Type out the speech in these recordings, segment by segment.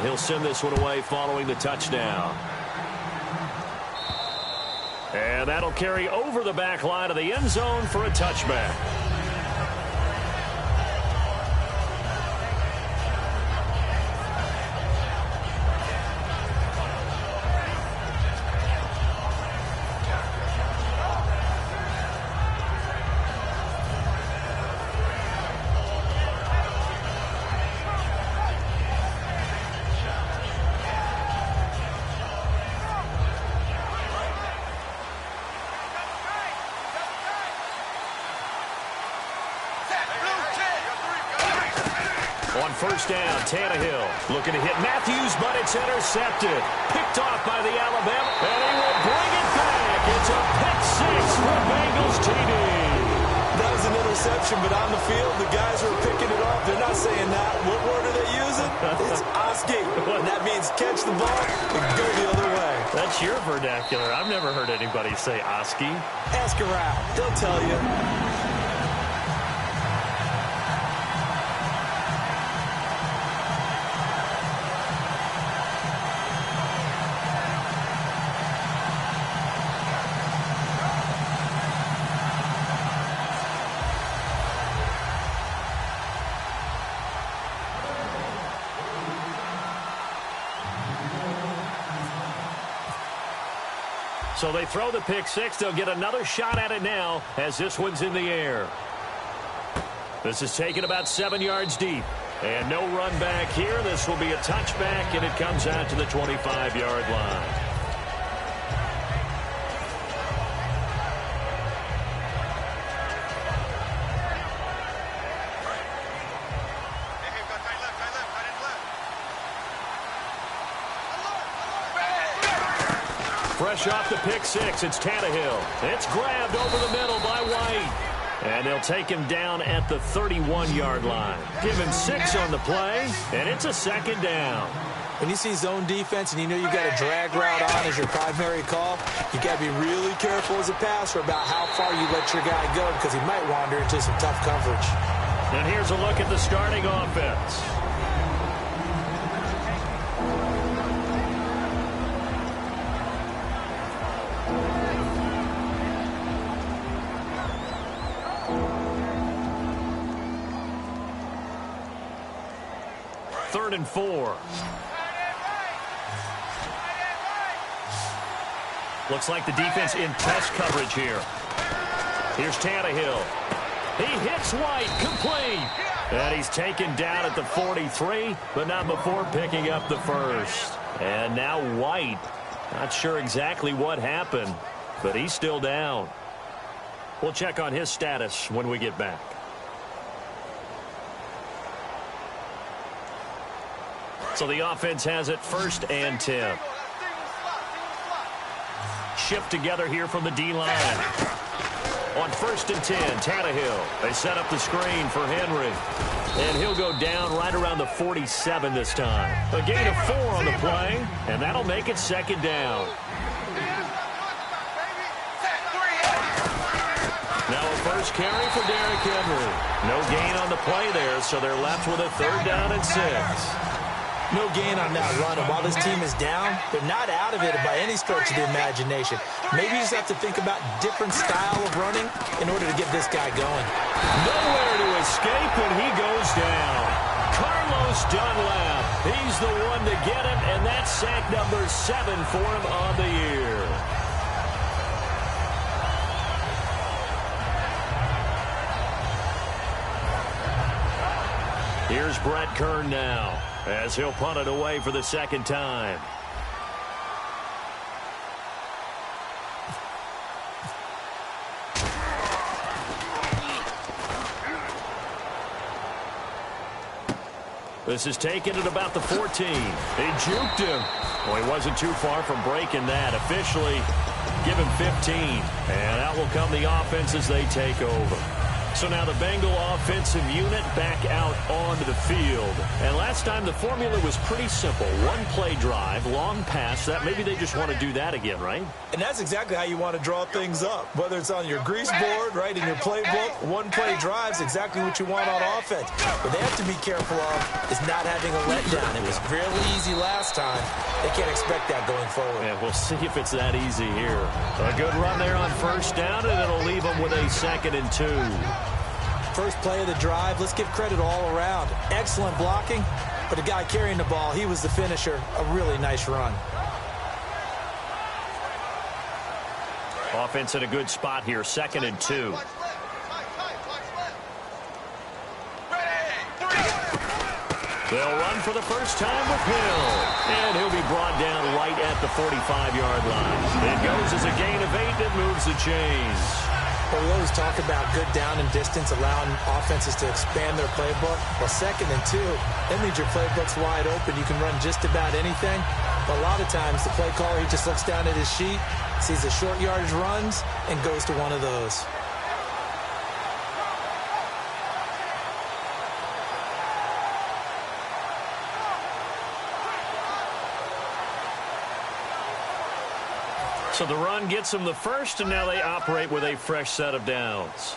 he'll send this one away following the touchdown. And that'll carry over the back line of the end zone for a touchback. On first down, Tannehill looking to hit Matthews, but it's intercepted. Picked off by the Alabama, and he will bring it back. It's a pick six for Bengals TD. That was an interception, but on the field, the guys who are picking it off, they're not saying that. What word are they using? It's Oski. And that means catch the ball and go the other way. That's your vernacular. I've never heard anybody say Oski. Ask around. They'll tell you. So they throw the pick six. They'll get another shot at it now as this one's in the air. This is taken about 7 yards deep. And no run back here. This will be a touchback, and it comes out to the 25-yard line. Fresh off the pick six, it's Tannehill. It's grabbed over the middle by White. And they'll take him down at the 31-yard line. Give him 6 on the play, and it's a second down. When you see zone defense and you know you got a drag route on as your primary call, you got to be really careful as a passer about how far you let your guy go because he might wander into some tough coverage. And here's a look at the starting offense. Third and 4. Looks like the defense in test coverage here. Here's Tannehill. He hits White, complete. And he's taken down at the 43, but not before picking up the first. And now White. Not sure exactly what happened, but he's still down. We'll check on his status when we get back. So the offense has it 1st and 10. Shift together here from the D-line. On 1st and 10, Tannehill. They set up the screen for Henry. And he'll go down right around the 47 this time. A gain of 4 on the play, and that'll make it 2nd down. Now a first carry for Derrick Henry. No gain on the play there, so they're left with a 3rd down and 6. No gain on that run, and while this team is down, they're not out of it by any stretch of the imagination. Maybe you just have to think about different style of running in order to get this guy going. Nowhere to escape, and he goes down. Carlos Dunlap, he's the one to get him, and that's sack number 7 for him on the year. Here's Brett Kern now, as he'll punt it away for the 2nd time. This is taken at about the 14. He juked him. Well, he wasn't too far from breaking that. Officially, give him 15. And out will come the offense as they take over. So now the Bengal offensive unit back out onto the field. And last time the formula was pretty simple. One-play drive, long pass. That maybe they just want to do that again, right? And that's exactly how you want to draw things up. Whether it's on your grease board, right, in your playbook, one-play drive's exactly what you want on offense. What they have to be careful of is not having a letdown. It was fairly easy last time. They can't expect that going forward. Yeah, we'll see if it's that easy here. A good run there on first down, and it'll leave them with a 2nd and 2. First play of the drive, let's give credit all around. Excellent blocking, but the guy carrying the ball, he was the finisher. A really nice run. Offense in a good spot here, 2nd and 2. They'll run for the first time with Hill. And he'll be brought down right at the 45-yard line. It goes as a gain of 8 that moves the chains. Well, we always talk about good down and distance, allowing offenses to expand their playbook. Well, 2nd and 2, that means your playbook's wide open. You can run just about anything. But a lot of times, the play caller, he just looks down at his sheet, sees the short yardage runs, and goes to one of those. So the run gets them the first, and now they operate with a fresh set of downs.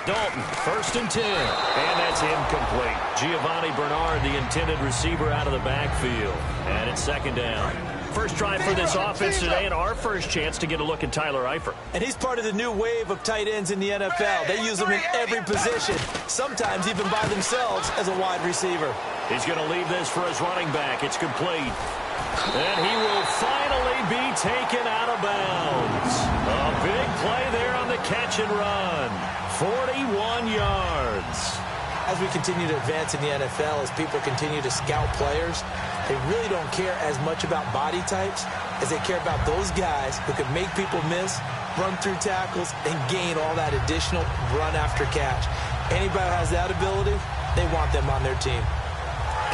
Dalton, 1st and 10. And that's incomplete. Giovanni Bernard, the intended receiver, out of the backfield. And it's 2nd down. First drive for this offense today, and our first chance to get a look at Tyler Eifert. And he's part of the new wave of tight ends in the NFL. They use them in every position, sometimes even by themselves as a wide receiver. He's going to leave this for his running back. It's complete. And he will finally be taken out of bounds. A big play there on the catch and run. 41 yards. As we continue to advance in the NFL, as people continue to scout players, they really don't care as much about body types as they care about those guys who can make people miss, run through tackles, and gain all that additional run after catch. Anybody who has that ability, they want them on their team.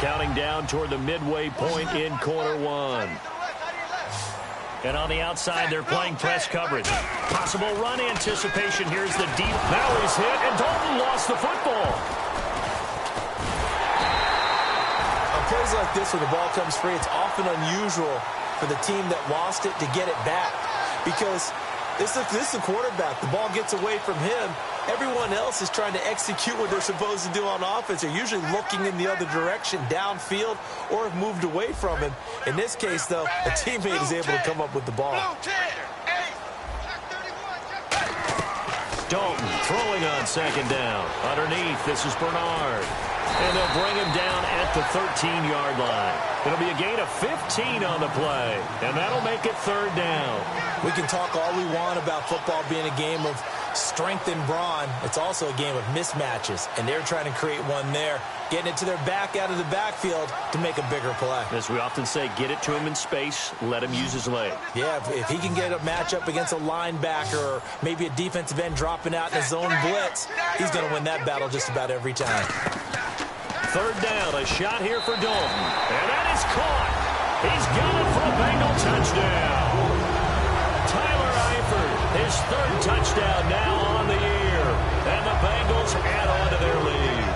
Counting down toward the midway point in quarter 1. And on the outside, they're playing press coverage. Possible run anticipation. Here's the deep. Now he's hit, and Dalton lost the football. On plays like this where the ball comes free, it's often unusual for the team that lost it to get it back. Because this is the quarterback. The ball gets away from him. Everyone else is trying to execute what they're supposed to do on offense. They're usually looking in the other direction, downfield, or have moved away from him. In this case, though, a teammate is able to come up with the ball. Dalton throwing on 2nd down. Underneath, this is Bernard. And they'll bring him down at the 13-yard line. It'll be a gain of 15 on the play, and that'll make it 3rd down. We can talk all we want about football being a game of strength and brawn. It's also a game of mismatches, and they're trying to create one there, getting it to their back out of the backfield to make a bigger play. As we often say, get it to him in space, let him use his leg. Yeah, if he can get a matchup against a linebacker or maybe a defensive end dropping out in a zone blitz, he's going to win that battle just about every time. 3rd down, a shot here for Dalton. And that is caught. He's got it for a Bengal touchdown. Tyler Eifert, his 3rd touchdown now on the year. And the Bengals add on to their lead.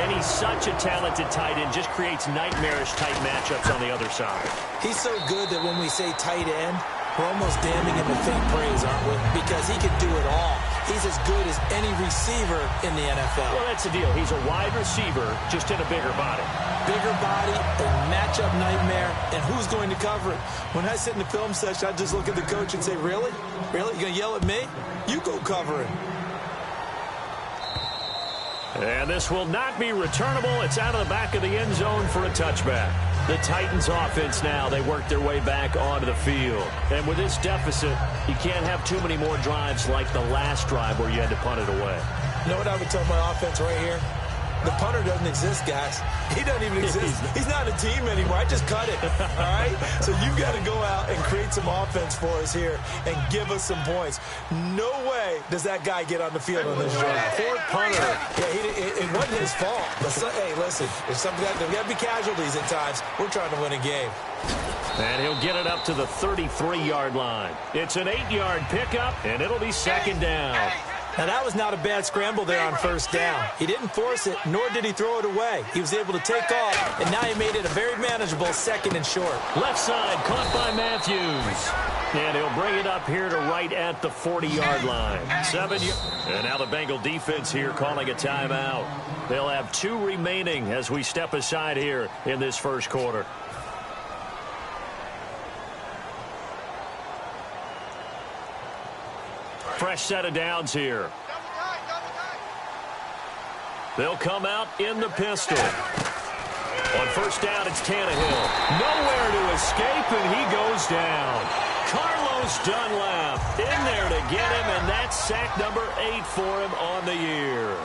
And he's such a talented tight end, just creates nightmarish-type matchups on the other side. He's so good that when we say tight end, we're almost damning him with faint praise, aren't we? Because he can do it all. He's as good as any receiver in the NFL. Well, that's the deal. He's a wide receiver, just in a bigger body. Bigger body, a matchup nightmare, and who's going to cover it? When I sit in the film session, I just look at the coach and say, really? Really? You going to yell at me? You go cover it. And this will not be returnable. It's out of the back of the end zone for a touchback. The Titans offense now, they work their way back onto the field. And with this deficit, you can't have too many more drives like the last drive where you had to punt it away. You know what I would tell my offense right here? The punter doesn't exist, guys. He doesn't even exist. He's not a team anymore. I just cut it, all right? So you've got to go out and create some offense for us here and give us some points. No way does that guy get on the field on this drive. Poor punter. Yeah, it wasn't his fault. But hey, listen, there's got to be casualties at times. We're trying to win a game. And he'll get it up to the 33-yard line. It's an 8-yard pickup, and it'll be second down. Now, that was not a bad scramble there on first down. He didn't force it, nor did he throw it away. He was able to take off, and now he made it a very manageable second and short. Left side caught by Matthews. And he'll bring it up here to right at the 40-yard line. And now the Bengal defense here calling a timeout. They'll have 2 remaining as we step aside here in this first quarter. Fresh set of downs here. They'll come out in the pistol. On first down, it's Tannehill. Nowhere to escape, and he goes down. Carlos Dunlap in there to get him, and that's sack number 8 for him on the year.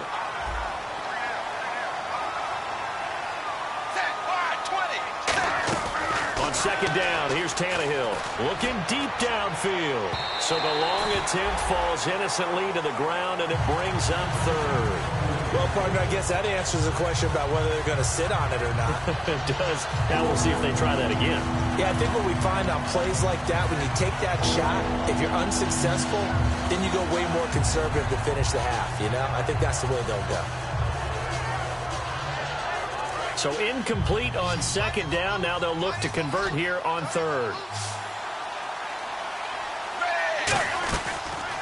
On second down, here's Tannehill looking deep downfield. So the long attempt falls innocently to the ground, and it brings up third. Well, partner, I guess that answers the question about whether they're going to sit on it or not. It does. Now we'll see if they try that again. Yeah, I think what we find on plays like that, when you take that shot, if you're unsuccessful, then you go way more conservative to finish the half, you know? I think that's the way they'll go. So incomplete on second down. Now they'll look to convert here on third.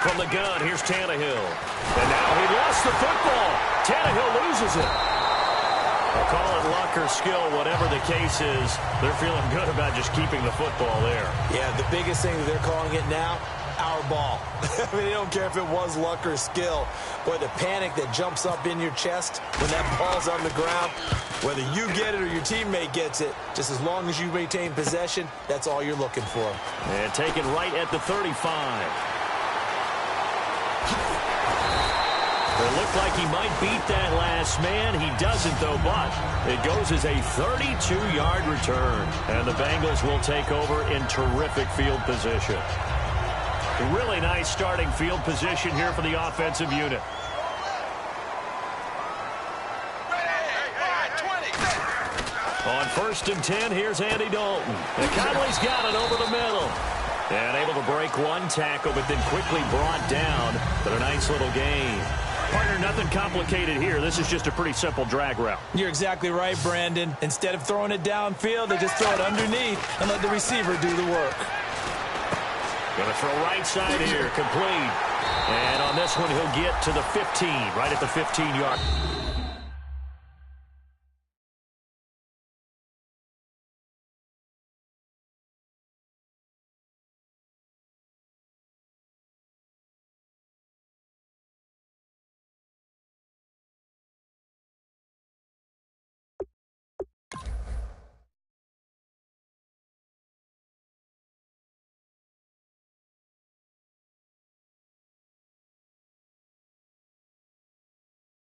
From the gun, here's Tannehill. And now he lost the football. Tannehill loses it. I'll call it luck or skill, whatever the case is. They're feeling good about just keeping the football there. Yeah, the biggest thing that they're calling it now, our ball. I mean, they don't care if it was luck or skill. Boy, the panic that jumps up in your chest when that ball's on the ground, whether you get it or your teammate gets it, just as long as you maintain possession, that's all you're looking for. And taken right at the 35. It looked like he might beat that last man. He doesn't, though, but it goes as a 32-yard return. And the Bengals will take over in terrific field position. A really nice starting field position here for the offensive unit. On first and 10, here's Andy Dalton. And Conley's got it over the middle. And able to break one tackle, but then quickly brought down. But a nice little gain. Partner, nothing complicated here. This is just a pretty simple drag route. You're exactly right, Brandon. Instead of throwing it downfield, they just throw it underneath and let the receiver do the work. Going to throw right side here, complete. And on this one, he'll get to the 15, right at the 15-yard.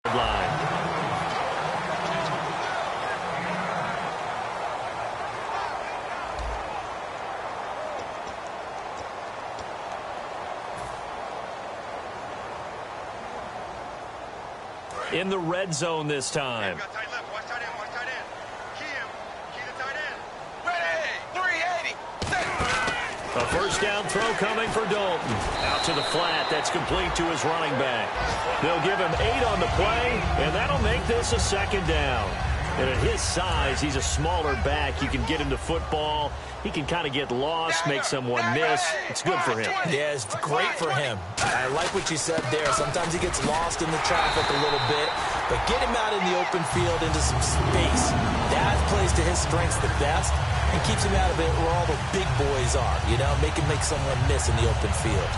Line. In the red zone this time. A first down throw coming for Dalton. Out to the flat. That's complete to his running back. They'll give him 8 on the play, and that'll make this a second down. And at his size, he's a smaller back. You can get him to football. He can kind of get lost, make someone miss. It's good for him. Yeah, it's great for him. I like what you said there. Sometimes he gets lost in the traffic a little bit, but get him out in the open field into some space. That plays to his strengths the best and keeps him out of it where all the big boys are, you know, make someone miss in the open field.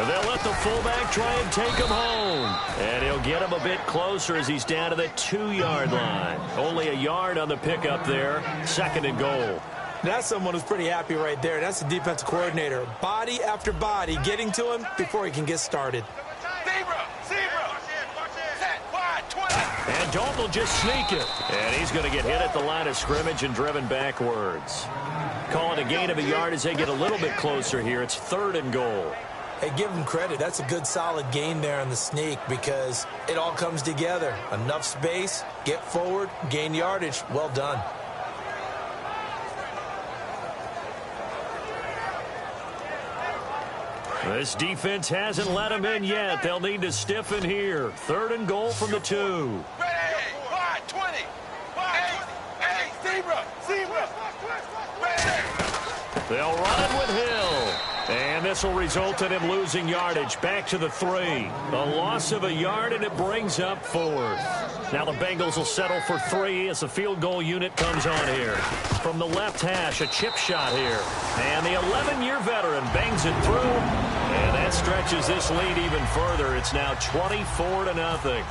They'll let the fullback try and take him home. And he'll get him a bit closer as he's down to the 2-yard line. Only a yard on the pickup there. 2nd and goal. That's someone who's pretty happy right there. That's the defensive coordinator. Body after body getting to him before he can get started. And Dalton will just sneak it. And he's going to get hit at the line of scrimmage and driven backwards. Call it a gain of a yard as they get a little bit closer here. It's 3rd and goal. Hey, give him credit. That's a good, solid gain there on the sneak because it all comes together. Enough space, get forward, gain yardage. Well done. This defense hasn't let him in yet. They'll need to stiffen here. 3rd and goal from the 2. They'll run it with Hill. And this will result in him losing yardage. Back to the 3. A loss of a yard, and it brings up 4th. Now the Bengals will settle for 3 as the field goal unit comes on here. From the left hash, a chip shot here. And the 11-year veteran bangs it through. And that stretches this lead even further. It's now 24-0.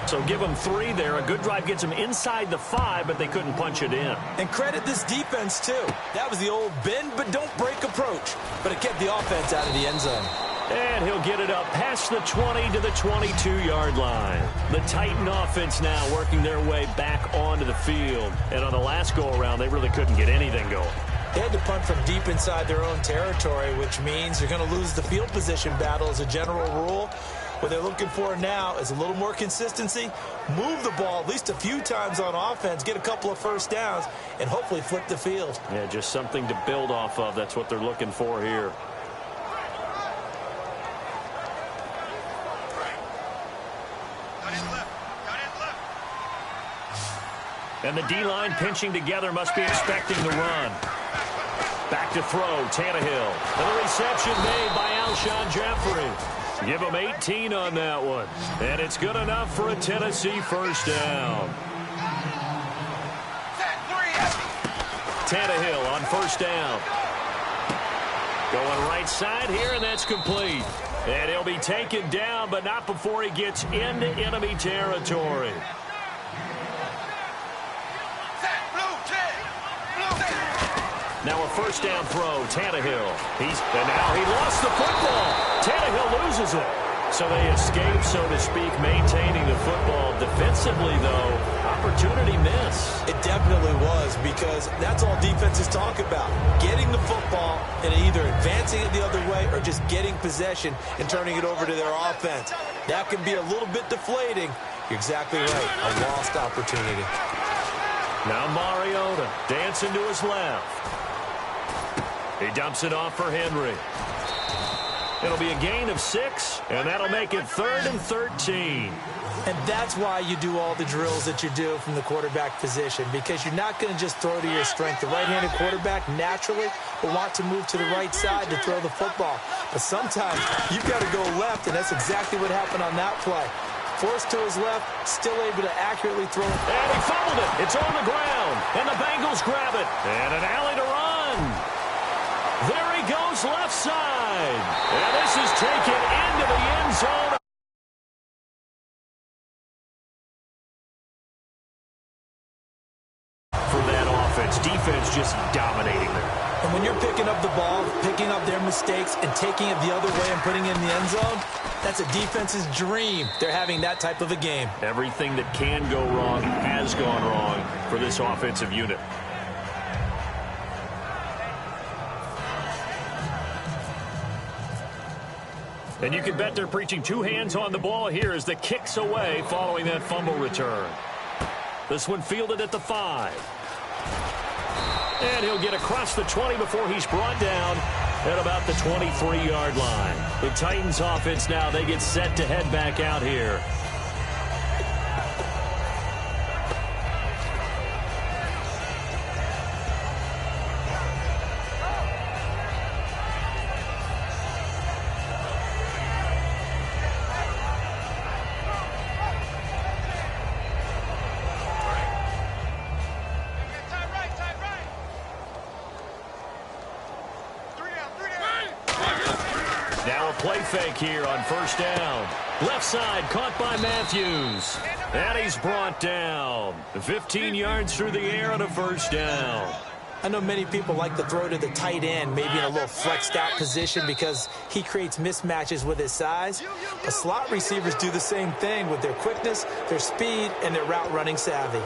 So give them 3 there. A good drive gets them inside the 5, but they couldn't punch it in. And credit this defense, too. That was the old bend but don't break approach. But it kept the offense out of the end zone. And he'll get it up past the 20 to the 22-yard line. The Titan offense now working their way back onto the field. And on the last go-around, they really couldn't get anything going. They had to punt from deep inside their own territory, which means you're going to lose the field position battle as a general rule. What they're looking for now is a little more consistency, move the ball at least a few times on offense, get a couple of first downs, and hopefully flip the field. Yeah, just something to build off of. That's what they're looking for here. And the D-line pinching together must be expecting the run. Back to throw, Tannehill. And the reception made by Alshon Jeffrey. Give him 18 on that one. And it's good enough for a Tennessee first down. Tannehill on first down. Going right side here, and that's complete. And he'll be taken down, but not before he gets into enemy territory. Now a first down throw, Tannehill. And now he lost the football. Tannehill loses it. So they escape, so to speak, maintaining the football. Defensively, though, opportunity miss. It definitely was, because that's all defenses talk about. Getting the football and either advancing it the other way or just getting possession and turning it over to their offense. That can be a little bit deflating. You're exactly right. A lost opportunity. Now Mariota dancing to his left. He dumps it off for Henry. It'll be a gain of 6, and that'll make it 3rd and 13. And that's why you do all the drills that you do from the quarterback position, because you're not going to just throw to your strength. The right-handed quarterback naturally will want to move to the right side to throw the football. But sometimes you've got to go left, and that's exactly what happened on that play. Forced to his left, still able to accurately throw. And he fumbled it. It's on the ground. And the Bengals grab it. And an alley to run. There he goes left side. And this is taken into the end zone. For that offense, defense just dominating them. And when you're picking up the ball, picking up their mistakes, and taking it the other way and putting it in the end zone, that's a defense's dream. They're having that type of a game. Everything that can go wrong has gone wrong for this offensive unit. And you can bet they're preaching 2 hands on the ball here as the kick's away following that fumble return. This one fielded at the 5. And he'll get across the 20 before he's brought down at about the 23-yard line. The Titans offense now, they get set to head back out here. play fake here on first down. Left side caught by Matthews. And he's brought down. 15 yards through the air on a first down. I know many people like to throw to the tight end, maybe in a little flexed out position because he creates mismatches with his size. But slot receivers do the same thing with their quickness, their speed, and their route running savvy.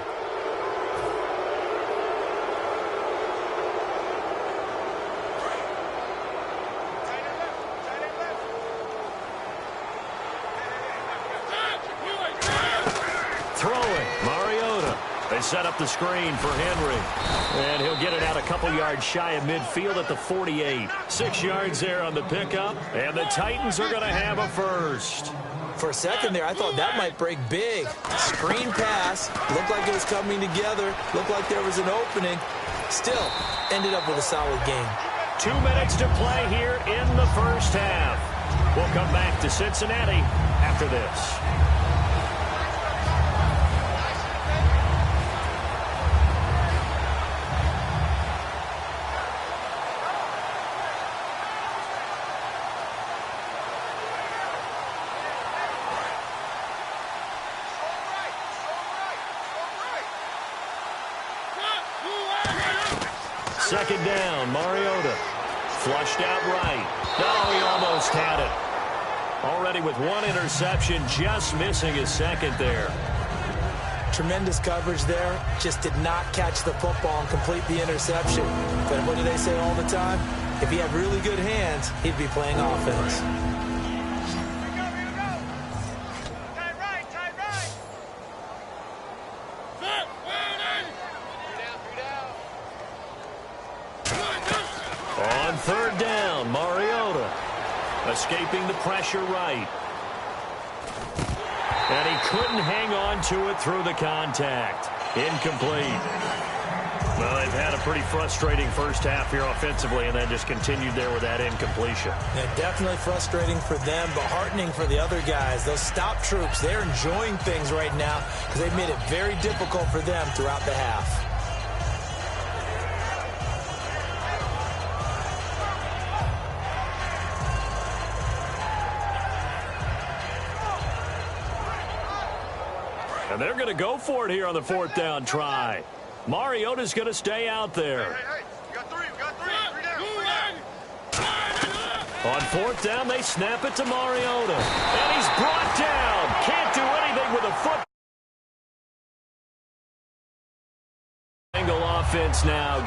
Throwing, Mariota. They set up the screen for Henry. And he'll get it out a couple yards shy of midfield at the 48. 6 yards there on the pickup. And the Titans are going to have a first. For a second there, I thought that might break big. Screen pass. Looked like it was coming together. Looked like there was an opening. Still, ended up with a solid game. 2 minutes to play here in the first half. We'll come back to Cincinnati after this. Second down, Mariota. Flushed out right. Oh, he almost had it. Already with one interception, just missing his second there. Tremendous coverage there. Just did not catch the football and complete the interception. But what do they say all the time? If he had really good hands, he'd be playing offense. On third down, Mariota escaping the pressure right. And he couldn't hang on to it through the contact. Incomplete. Well, they've had a pretty frustrating first half here offensively, and then just continued there with that incompletion. Yeah, definitely frustrating for them, but heartening for the other guys. Those stop troops, they're enjoying things right now because they've made it very difficult for them throughout the half. And they're going to go for it here on the fourth down try. Mariota's going to stay out there. Hey, you got three down. On fourth down, they snap it to Mariota. And he's brought down. Can't do anything with a foot. Angle offense now.